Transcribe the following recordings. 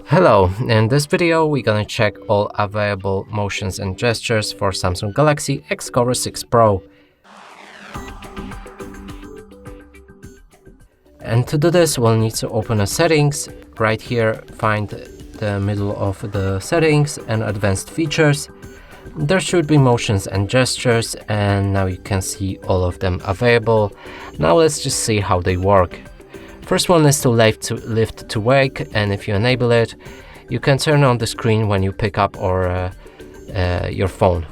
Hello, in this video we're gonna check all available motions and gestures for Samsung Galaxy Xcover6 Pro. And to do this we'll need to open a settings. Right here find the middle of the settings and advanced features. There should be motions and gestures, and now you can see all of them available. Now let's just see how they work. First one is to lift to wake, and if you enable it, you can turn on the screen when you pick up your phone.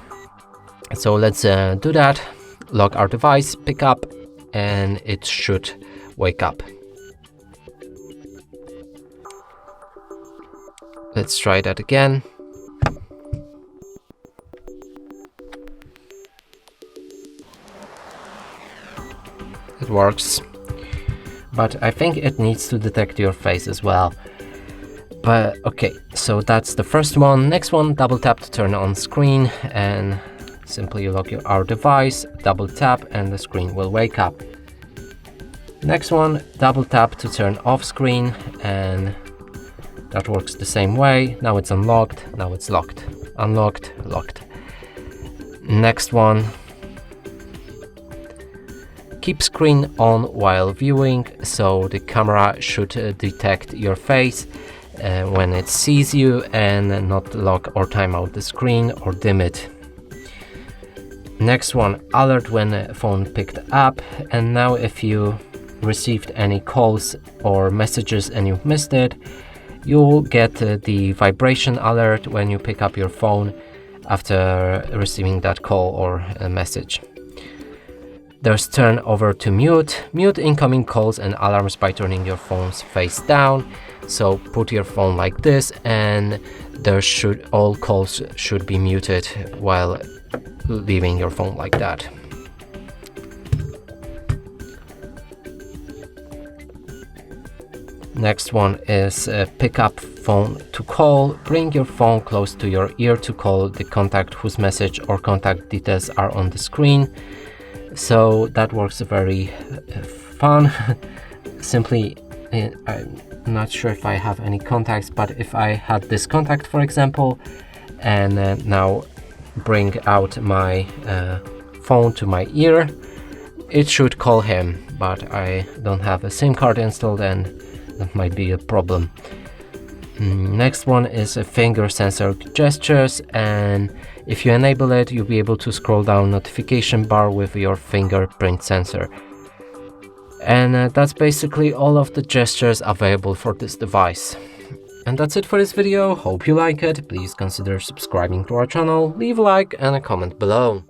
So let's do that. Lock our device, pick up, and it should wake up. Let's try that again. It works. But I think it needs to detect your face as well. But okay, so that's the first one. Next one, double tap to turn on screen, and simply lock our device, double tap, and the screen will wake up. Next one, double tap to turn off screen, and that works the same way. Now it's unlocked, now it's locked. Unlocked, locked. Next one, keep screen on while viewing, so the camera should detect your face when it sees you and not lock or time out the screen or dim it. Next one, alert when phone picked up, and now if you received any calls or messages and you missed it, you'll get the vibration alert when you pick up your phone after receiving that call or a message. There's turn over to mute. Mute incoming calls and alarms by turning your phone's face down. So put your phone like this, and all calls should be muted while leaving your phone like that. Next one is pick up phone to call. Bring your phone close to your ear to call the contact whose message or contact details are on the screen. So that works very fun. Simply, I'm not sure if I have any contacts, but if I had this contact, for example, and now bring out my phone to my ear, it should call him, but I don't have a SIM card installed, and that might be a problem. Next one is a finger sensor gestures, and if you enable it, you'll be able to scroll down notification bar with your fingerprint sensor. And that's basically all of the gestures available for this device. And that's it for this video. Hope you like it. Please consider subscribing to our channel, leave a like and a comment below.